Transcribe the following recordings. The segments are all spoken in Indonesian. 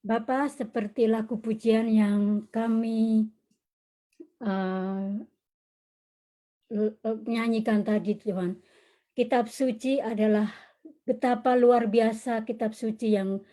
Bapa, seperti lagu pujian yang kami uh, nyanyikan tadi Tuhan, kitab suci adalah betapa luar biasa kitab suci yang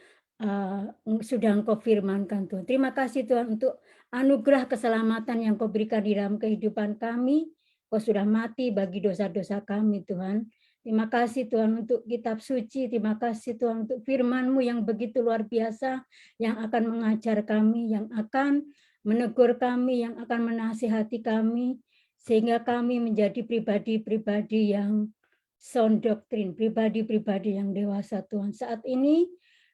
sudah Engkau firmankan Tuhan. Terima kasih Tuhan untuk anugerah keselamatan yang Kau berikan di dalam kehidupan kami. Kau sudah mati bagi dosa-dosa kami Tuhan. Terima kasih Tuhan untuk kitab suci. Terima kasih Tuhan untuk firman-Mu yang begitu luar biasa, yang akan mengajar kami, yang akan menegur kami, yang akan menasihati kami, sehingga kami menjadi pribadi-pribadi yang sound doktrin, pribadi-pribadi yang dewasa Tuhan. Saat ini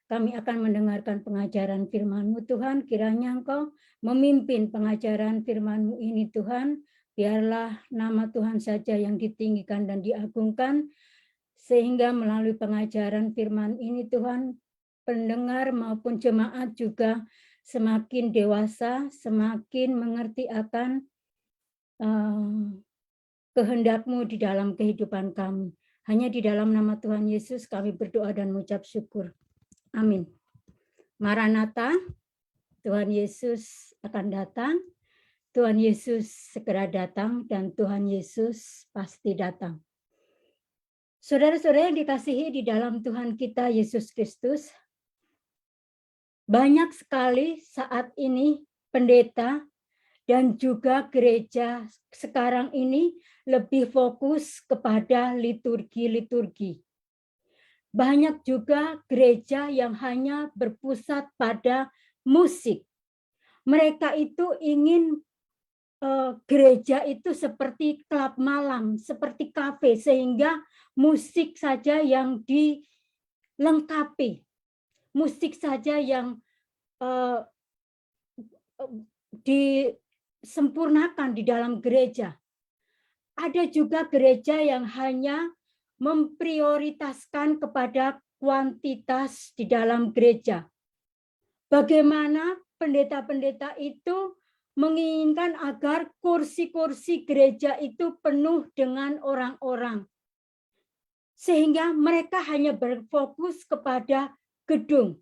kami akan mendengarkan pengajaran firman-Mu Tuhan. Kiranya Engkau memimpin pengajaran firman-Mu ini Tuhan. Biarlah nama Tuhan saja yang ditinggikan dan diagungkan. Sehingga melalui pengajaran firman ini Tuhan, pendengar maupun jemaat juga semakin dewasa, semakin mengerti akan kehendak-Mu di dalam kehidupan kami. Hanya di dalam nama Tuhan Yesus kami berdoa dan mengucap syukur. Amin. Maranatha, Tuhan Yesus akan datang. Tuhan Yesus segera datang dan Tuhan Yesus pasti datang. Saudara-saudara yang dikasihi di dalam Tuhan kita Yesus Kristus, banyak sekali saat ini pendeta dan juga gereja sekarang ini lebih fokus kepada liturgi-liturgi. Banyak juga gereja yang hanya berpusat pada musik. Mereka itu ingin gereja itu seperti klub malam, seperti kafe, sehingga musik saja yang dilengkapi, musik saja yang disempurnakan di dalam gereja. Ada juga gereja yang hanya memprioritaskan kepada kuantitas di dalam gereja. Bagaimana pendeta-pendeta itu menginginkan agar kursi-kursi gereja itu penuh dengan orang-orang. Sehingga mereka hanya berfokus kepada gedung.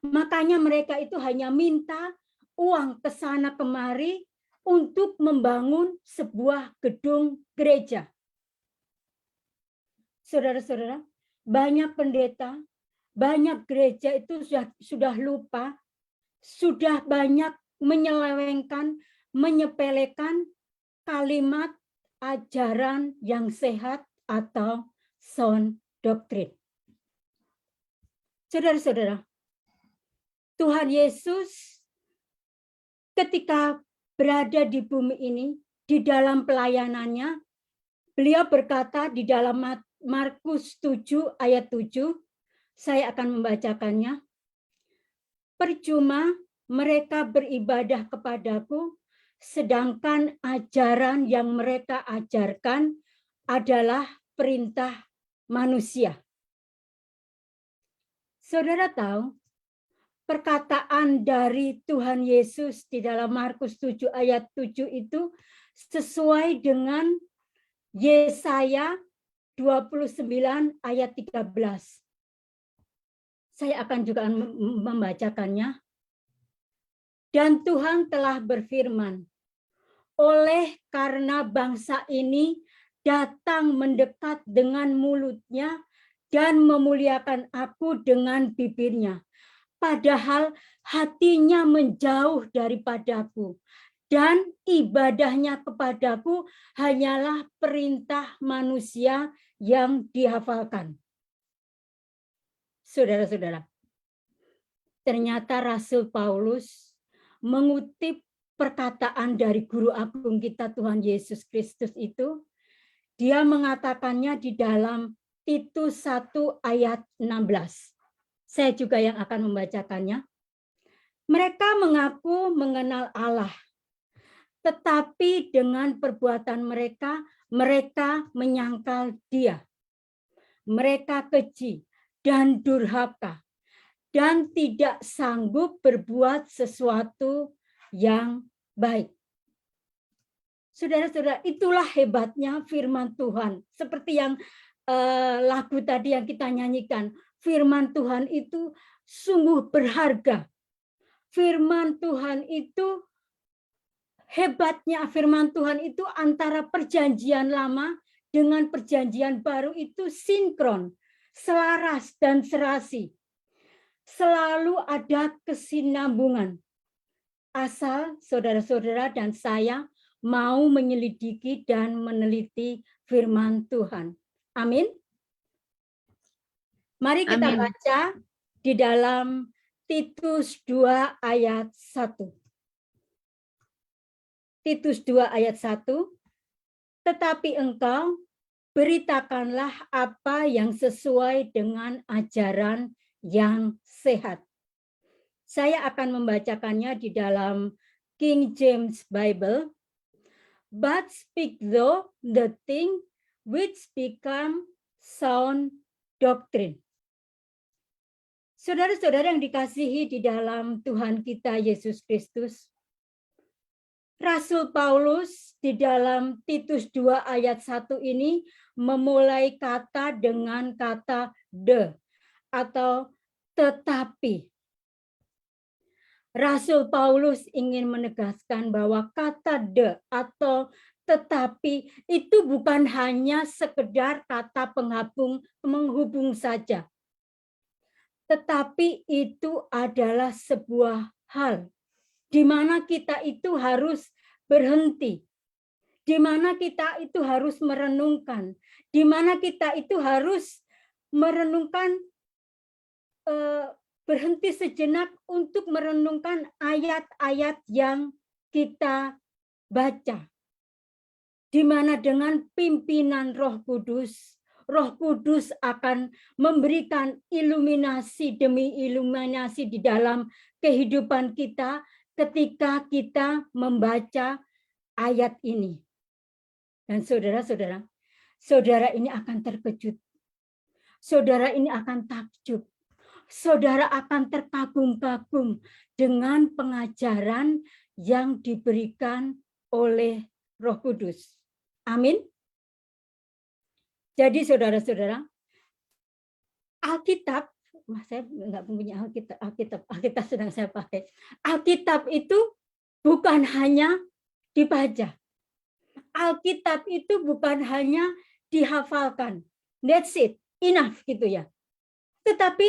Makanya mereka itu hanya minta uang ke sana kemari untuk membangun sebuah gedung gereja. Saudara-saudara, banyak pendeta, banyak gereja itu sudah lupa, sudah banyak menyelewengkan, menyepelekan kalimat ajaran yang sehat atau sound doctrine. Saudara-saudara, Tuhan Yesus ketika berada di bumi ini, di dalam pelayanannya, beliau berkata di dalam Markus 7 ayat 7, saya akan membacakannya. Percuma mereka beribadah kepadaku, sedangkan ajaran yang mereka ajarkan adalah perintah manusia. Saudara tahu, perkataan dari Tuhan Yesus di dalam Markus 7 ayat 7 itu sesuai dengan Yesaya 29 ayat 13. Saya akan juga membacakannya. Dan Tuhan telah berfirman, oleh karena bangsa ini datang mendekat dengan mulutnya dan memuliakan aku dengan bibirnya, padahal hatinya menjauh daripadaku, dan ibadahnya kepadaku hanyalah perintah manusia yang dihafalkan. Saudara-saudara, ternyata Rasul Paulus mengutip perkataan dari Guru Agung kita Tuhan Yesus Kristus itu, dia mengatakannya di dalam Titus 1 ayat 16. Saya juga yang akan membacakannya. Mereka mengaku mengenal Allah, tetapi dengan perbuatan mereka, mereka menyangkal Dia. Mereka keji dan durhaka, dan tidak sanggup berbuat sesuatu yang baik. Saudara-saudara, itulah hebatnya firman Tuhan. Seperti yang lagu tadi yang kita nyanyikan, firman Tuhan itu sungguh berharga. Firman Tuhan itu, hebatnya firman Tuhan itu antara perjanjian lama dengan perjanjian baru itu sinkron, selaras dan serasi. Selalu ada kesinambungan. Asal saudara-saudara dan saya mau menyelidiki dan meneliti firman Tuhan. Amin. Mari kita Amin. baca di dalam Titus 2 ayat 1. Titus 2 ayat 1. Tetapi engkau beritakanlah apa yang sesuai dengan ajaran yang sehat. Saya akan membacakannya di dalam King James Bible. But speak thou the thing which become sound doctrine. Saudara-saudara yang dikasihi di dalam Tuhan kita Yesus Kristus, Rasul Paulus di dalam Titus 2 ayat 1 ini memulai kata dengan kata the atau tetapi. Rasul Paulus ingin menegaskan bahwa kata the atau tetapi itu bukan hanya sekedar kata penghubung saja. Tetapi itu adalah sebuah hal di mana kita itu harus berhenti, di mana kita itu harus merenungkan, di mana kita itu harus merenungkan, berhenti sejenak untuk merenungkan ayat-ayat yang kita baca. Di mana dengan pimpinan Roh Kudus akan memberikan iluminasi demi iluminasi di dalam kehidupan kita ketika kita membaca ayat ini. Dan saudara-saudara, saudara ini akan terkejut. Saudara ini akan takjub. Saudara akan terkagum-kagum dengan pengajaran yang diberikan oleh Roh Kudus. Amin. Jadi saudara-saudara, Alkitab, saya nggak punya Alkitab sedang saya pakai. Alkitab itu bukan hanya dibaca. Alkitab itu bukan hanya dihafalkan. That's it, enough gitu ya. Tetapi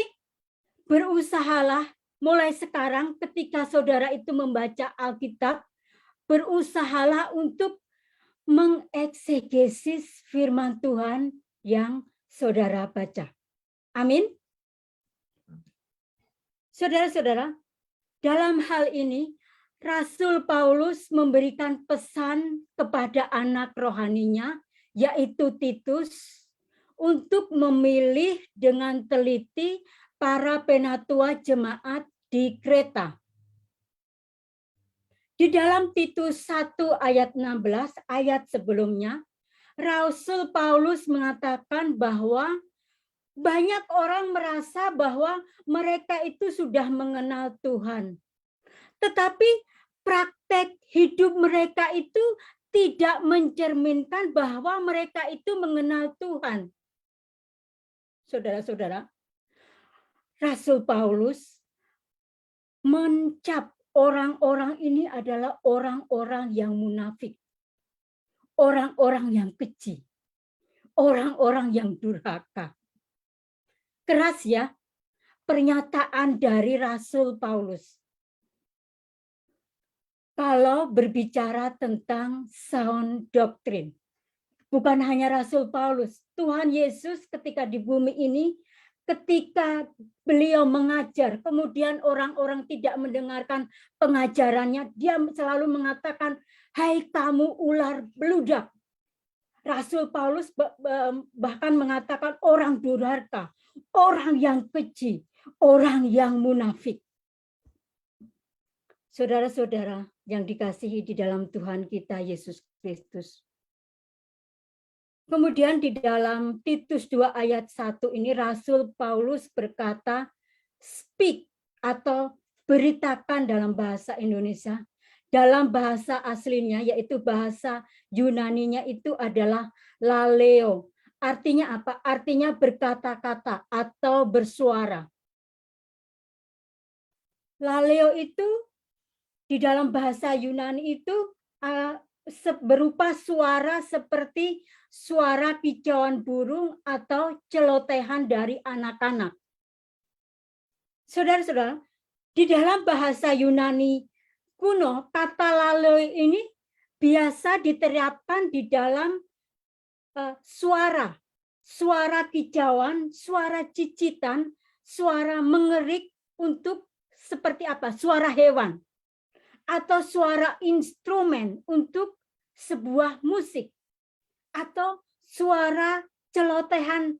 berusahalah mulai sekarang ketika saudara itu membaca Alkitab, berusahalah untuk mengeksegesis firman Tuhan yang saudara baca. Amin. Saudara-saudara, dalam hal ini Rasul Paulus memberikan pesan kepada anak rohaninya, yaitu Titus, untuk memilih dengan teliti para penatua jemaat di Kreta. Di dalam Titus 1 ayat 16, ayat sebelumnya, Rasul Paulus mengatakan bahwa banyak orang merasa bahwa mereka itu sudah mengenal Tuhan. Tetapi praktek hidup mereka itu tidak mencerminkan bahwa mereka itu mengenal Tuhan. Saudara-saudara, Rasul Paulus mencap orang-orang ini adalah orang-orang yang munafik, orang-orang yang keji, orang-orang yang durhaka. Keras ya pernyataan dari Rasul Paulus. Kalau berbicara tentang sound doctrine, bukan hanya Rasul Paulus, Tuhan Yesus ketika di bumi ini, ketika beliau mengajar, kemudian orang-orang tidak mendengarkan pengajarannya, dia selalu mengatakan, hai kamu ular beludak. Rasul Paulus bahkan mengatakan orang durhaka, orang yang keji, orang yang munafik. Saudara-saudara yang dikasihi di dalam Tuhan kita Yesus Kristus. Kemudian di dalam Titus 2 ayat 1 ini Rasul Paulus berkata, speak atau beritakan dalam bahasa Indonesia. Dalam bahasa aslinya yaitu bahasa Yunaninya itu adalah laleo. Artinya apa? Artinya berkata-kata atau bersuara. Laleo itu di dalam bahasa Yunani itu berupa suara seperti suara kicauan burung atau celotehan dari anak-anak. Saudara-saudara, di dalam bahasa Yunani kuno, kata laleo ini biasa diterapkan di dalam suara kicauan, suara cicitan, suara mengerik untuk seperti apa? Suara hewan atau suara instrumen untuk sebuah musik atau suara celotehan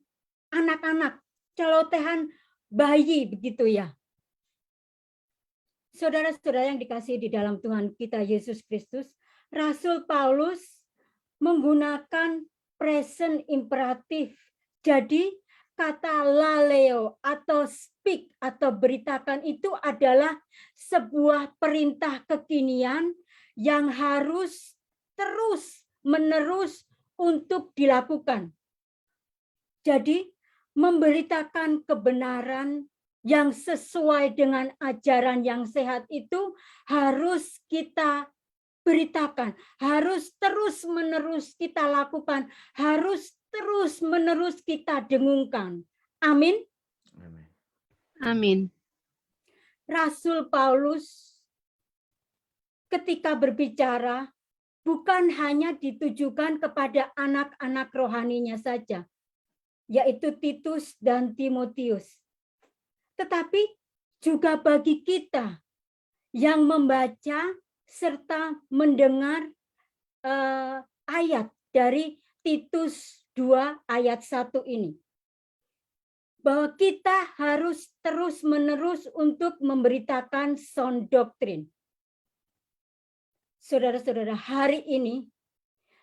anak-anak, celotehan bayi begitu ya. Saudara-saudara yang dikasihi di dalam Tuhan kita Yesus Kristus, Rasul Paulus menggunakan present imperatif. Jadi kata laleo atau speak atau beritakan itu adalah sebuah perintah kekinian yang harus terus-menerus untuk dilakukan. Jadi memberitakan kebenaran yang sesuai dengan ajaran yang sehat itu harus kita beritakan, harus terus-menerus kita lakukan, harus terus-menerus kita dengungkan. Amin. Amin. Rasul Paulus ketika berbicara bukan hanya ditujukan kepada anak-anak rohaninya saja, yaitu Titus dan Timotius, tetapi juga bagi kita yang membaca serta mendengar ayat dari Titus 2 ayat 1 ini. Bahwa kita harus terus-menerus untuk memberitakan sound doctrine. Saudara-saudara, hari ini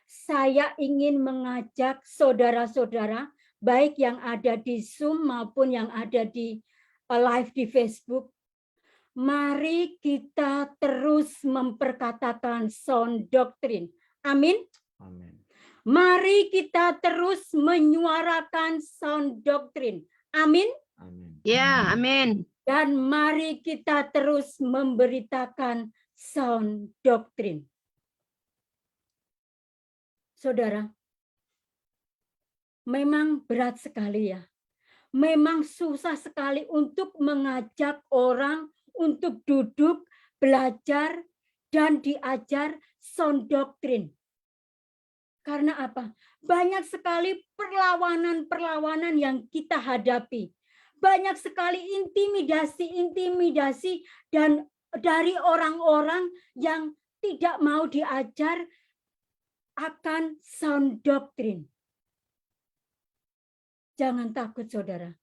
saya ingin mengajak saudara-saudara, baik yang ada di Zoom maupun yang ada di live di Facebook, mari kita terus memperkatakan sound doctrine. Amin. Amin. Mari kita terus menyuarakan sound doctrine. Amin. Amin. Ya, amin. Dan mari kita terus memberitakan sound doctrine. Saudara, memang berat sekali ya. Memang susah sekali untuk mengajak orang untuk duduk, belajar, dan diajar sound doctrine. Karena apa? Banyak sekali perlawanan-perlawanan yang kita hadapi. Banyak sekali intimidasi dan dari orang-orang yang tidak mau diajar akan sound doctrine. Jangan takut, saudara.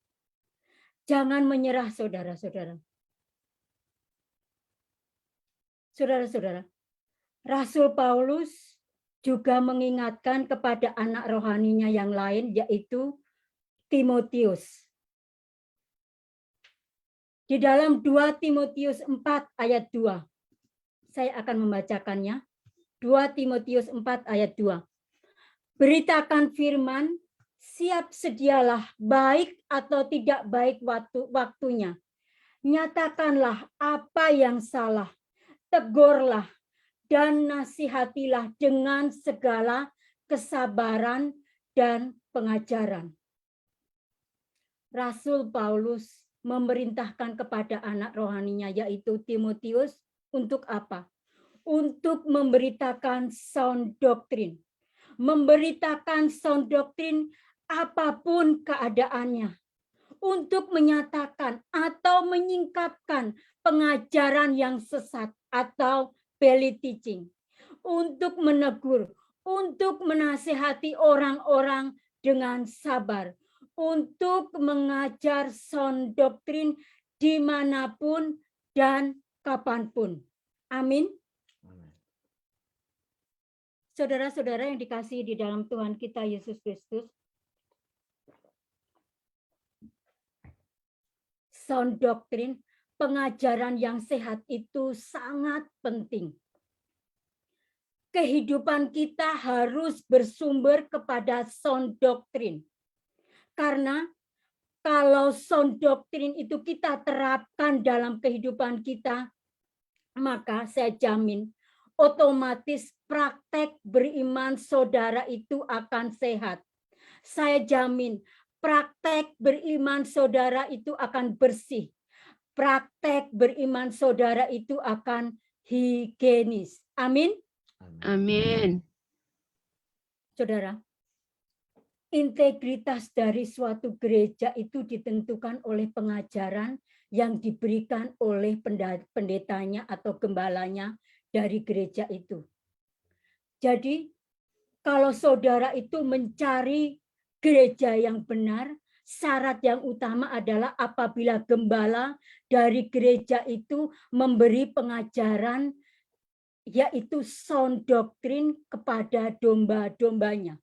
Jangan menyerah, saudara-saudara. Saudara-saudara, Rasul Paulus juga mengingatkan kepada anak rohaninya yang lain, yaitu Timotius. Di dalam 2 Timotius 4 ayat 2, saya akan membacakannya. 2 Timotius 4 ayat 2. Beritakan firman, siap sedialah, baik atau tidak baik waktunya. Nyatakanlah apa yang salah, tegurlah, dan nasihatilah dengan segala kesabaran dan pengajaran. Rasul Paulus memerintahkan kepada anak rohaninya, yaitu Timotius, untuk apa? Untuk memberitakan sound doctrine. Memberitakan sound doctrine apapun keadaannya. Untuk menyatakan atau menyingkapkan pengajaran yang sesat atau belly teaching, untuk menegur, untuk menasihati orang-orang dengan sabar, untuk mengajar sound doctrine dimanapun dan kapanpun. Amin. Saudara-saudara yang dikasihi di dalam Tuhan kita Yesus Kristus, sound doctrine, pengajaran yang sehat itu sangat penting. Kehidupan kita harus bersumber kepada sound doctrine. Karena Kalau sound doktrin itu kita terapkan dalam kehidupan kita, maka saya jamin otomatis praktek beriman saudara itu akan sehat. Saya jamin praktek beriman saudara itu akan bersih. Praktek beriman saudara itu akan higienis. Amin. Amin. Saudara, integritas dari suatu gereja itu ditentukan oleh pengajaran yang diberikan oleh pendetanya atau gembalanya dari gereja itu. Jadi, kalau saudara itu mencari gereja yang benar, syarat yang utama adalah apabila gembala dari gereja itu memberi pengajaran, yaitu sound doktrin kepada domba-dombanya.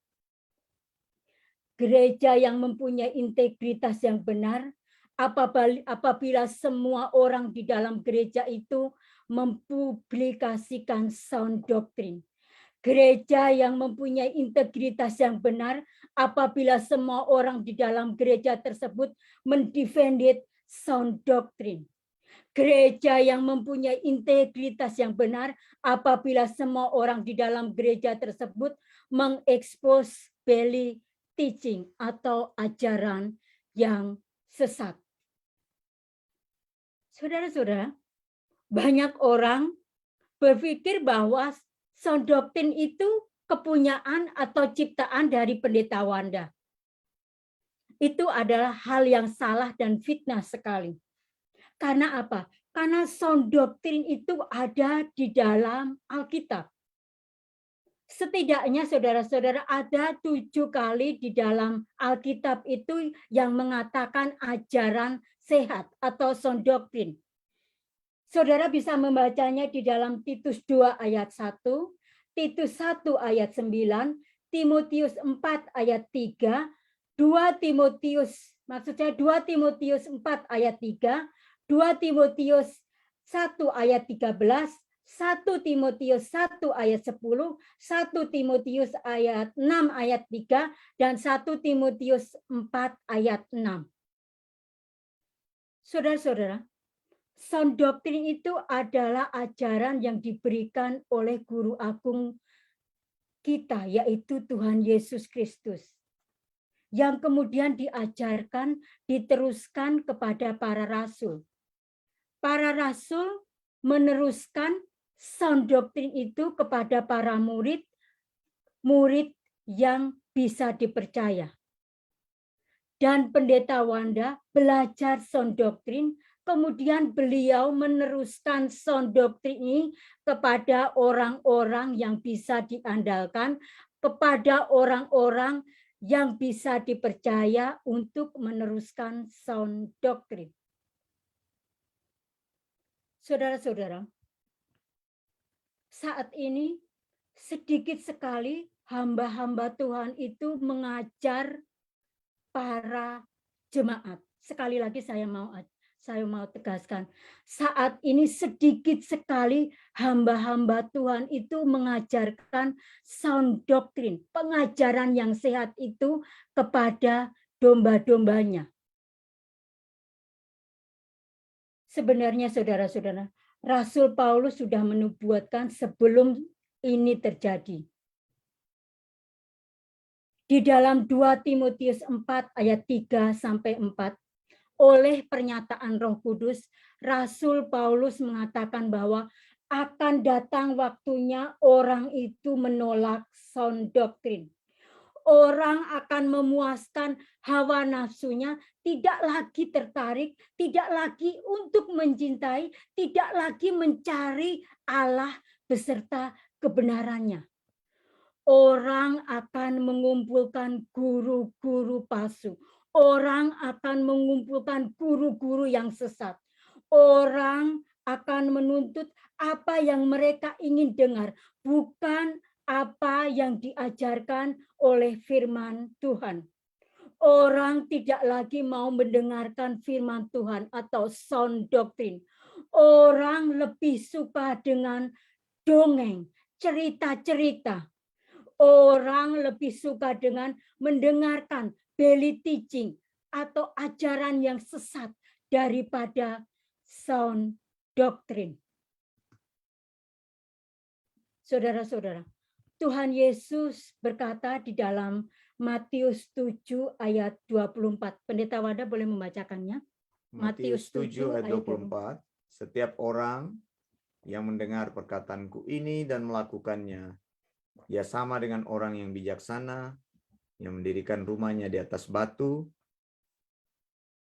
Gereja yang mempunyai integritas yang benar, apabila semua orang di dalam gereja itu mempublikasikan sound doktrin. Gereja yang mempunyai integritas yang benar, apabila semua orang di dalam gereja tersebut mendefended sound doktrin. Gereja yang mempunyai integritas yang benar, apabila semua orang di dalam gereja tersebut mengekspos belly teaching atau ajaran yang sesat. Saudara-saudara, banyak orang berpikir bahwa sound doktrin itu kepunyaan atau ciptaan dari pendeta Wanda. Itu adalah hal yang salah dan fitnah sekali. Karena apa? Karena sound doktrin itu ada di dalam Alkitab. Setidaknya saudara-saudara ada 7 kali di dalam Alkitab itu yang mengatakan ajaran sehat atau sound doktrin. Saudara bisa membacanya di dalam Titus 2 ayat 1, Titus 1 ayat 9, Timotius 4 ayat 3, 2 Timotius 4 ayat 3, 2 Timotius 1 ayat 13, 1 Timotius 1 ayat 10, 1 Timotius ayat 6 ayat 3, dan 1 Timotius 4 ayat 6. Saudara-saudara, sound doktrin itu adalah ajaran yang diberikan oleh guru agung kita, yaitu Tuhan Yesus Kristus, yang kemudian diajarkan, diteruskan kepada para rasul. Para rasul meneruskan sound doktrin itu kepada para murid yang bisa dipercaya. Dan pendeta Wanda belajar sound doktrin, kemudian beliau meneruskan sound doktrin ini kepada orang-orang yang bisa diandalkan, kepada orang-orang yang bisa dipercaya untuk meneruskan sound doktrin. Saudara-saudara, saat ini sedikit sekali hamba-hamba Tuhan itu mengajar para jemaat. Sekali lagi saya mau tegaskan, saat ini sedikit sekali hamba-hamba Tuhan itu mengajarkan sound doktrin, pengajaran yang sehat itu kepada domba-dombanya. Sebenarnya saudara-saudara, Rasul Paulus sudah menubuatkan sebelum ini terjadi. Di dalam 2 Timotius 4 ayat 3 sampai 4, oleh pernyataan Roh Kudus, Rasul Paulus mengatakan bahwa akan datang waktunya orang itu menolak sound doktrin. Orang akan memuaskan hawa nafsunya, tidak lagi tertarik, tidak lagi untuk mencintai, tidak lagi mencari Allah beserta kebenarannya. Orang akan mengumpulkan guru-guru palsu. Orang akan mengumpulkan guru-guru yang sesat. Orang akan menuntut apa yang mereka ingin dengar, bukan apa yang diajarkan oleh firman Tuhan. Orang tidak lagi mau mendengarkan firman Tuhan atau sound doktrin. Orang lebih suka dengan dongeng, cerita-cerita. Orang lebih suka dengan mendengarkan belly teaching, atau ajaran yang sesat daripada sound doctrine. Saudara-saudara, Tuhan Yesus berkata di dalam Matius 7 ayat 24. Pendeta Wanda boleh membacakannya? Matius 7 ayat 24. Setiap orang yang mendengar perkataanku ini dan melakukannya, ia sama dengan orang yang bijaksana yang mendirikan rumahnya di atas batu.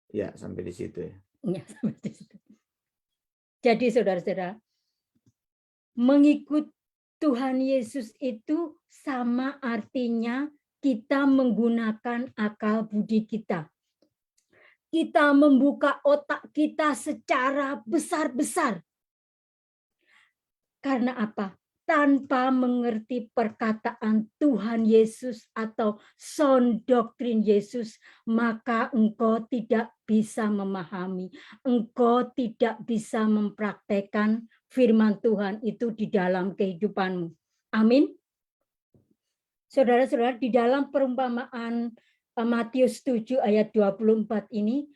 Ya, sampai di situ ya. Ya, sampai di situ. Jadi saudara-saudara, mengikut Tuhan Yesus itu sama artinya kita menggunakan akal budi kita. Kita membuka otak kita secara besar-besar. Karena apa? Tanpa mengerti perkataan Tuhan Yesus atau sound doktrin Yesus, maka engkau tidak bisa memahami, engkau tidak bisa mempraktekkan firman Tuhan itu di dalam kehidupanmu. Amin. Saudara-saudara, di dalam perumpamaan Matius 7 ayat 24 ini,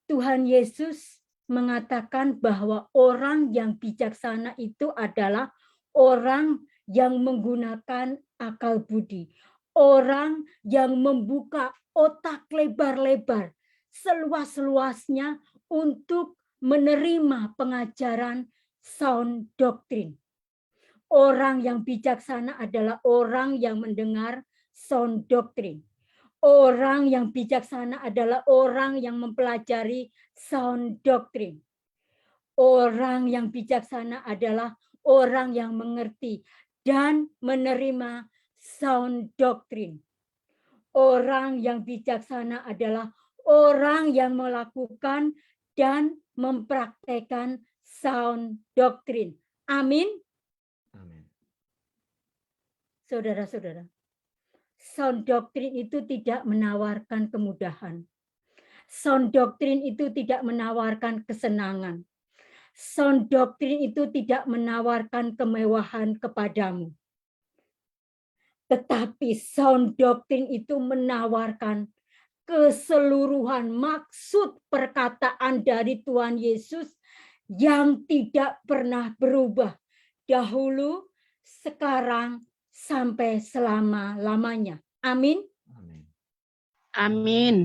Tuhan Yesus mengatakan bahwa orang yang bijaksana itu adalah orang yang menggunakan akal budi. Orang yang membuka otak lebar-lebar seluas-luasnya untuk menerima pengajaran sound doctrine. Orang yang bijaksana adalah orang yang mendengar sound doctrine. Orang yang bijaksana adalah orang yang mempelajari sound doctrine. Orang yang bijaksana adalah orang yang mengerti dan menerima sound doctrine. Orang yang bijaksana adalah orang yang melakukan dan mempraktekkan sound doctrine. Amin. Amin. Saudara-saudara, sound doctrine itu tidak menawarkan kemudahan. Sound doctrine itu tidak menawarkan kesenangan. Sound doctrine itu tidak menawarkan kemewahan kepadamu. Tetapi sound doctrine itu menawarkan keseluruhan maksud perkataan dari Tuhan Yesus yang tidak pernah berubah. Dahulu, sekarang, sampai selama-lamanya. Amin. Amin. Amin.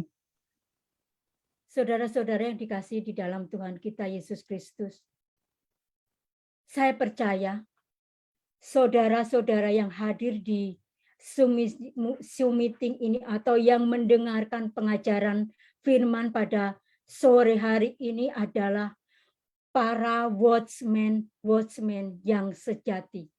Saudara-saudara yang dikasihi di dalam Tuhan kita Yesus Kristus, saya percaya saudara-saudara yang hadir di Zoom meeting ini atau yang mendengarkan pengajaran firman pada sore hari ini adalah para watchman yang sejati.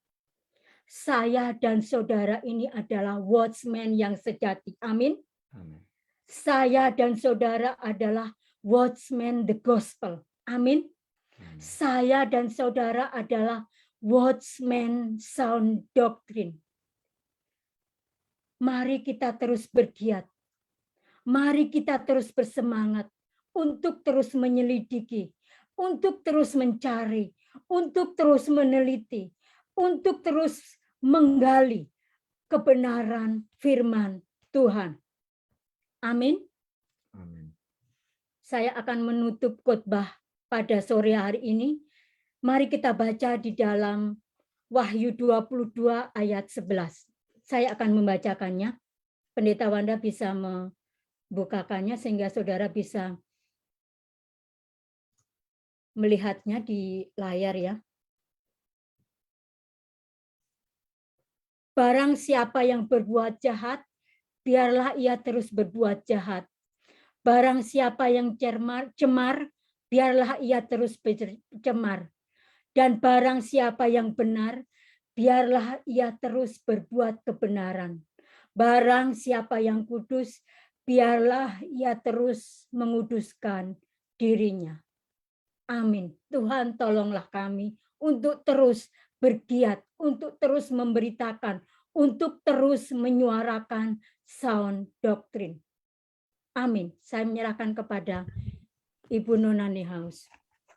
Saya dan saudara ini adalah watchman yang sejati. Amin. Amin. Saya dan saudara adalah watchman the gospel. Amin. Saya dan saudara adalah watchman sound doctrine. Mari kita terus bergiat. Mari kita terus bersemangat untuk terus menyelidiki, untuk terus mencari, untuk terus meneliti, untuk terus menggali kebenaran firman Tuhan. Amin. Amin. Saya akan menutup khotbah pada sore hari ini. Mari kita baca di dalam Wahyu 22 ayat 11. Saya akan membacakannya. Pendeta Wanda bisa membukakannya sehingga saudara bisa melihatnya di layar ya. Barang siapa yang berbuat jahat, biarlah ia terus berbuat jahat. Barang siapa yang cemar, biarlah ia terus bercemar. Dan barang siapa yang benar, biarlah ia terus berbuat kebenaran. Barang siapa yang kudus, biarlah ia terus menguduskan dirinya. Amin. Tuhan tolonglah kami untuk terus bergiat, untuk terus memberitakan, untuk terus menyuarakan sound doctrine. Amin. Saya menyerahkan kepada Ibu Nona Niehaus.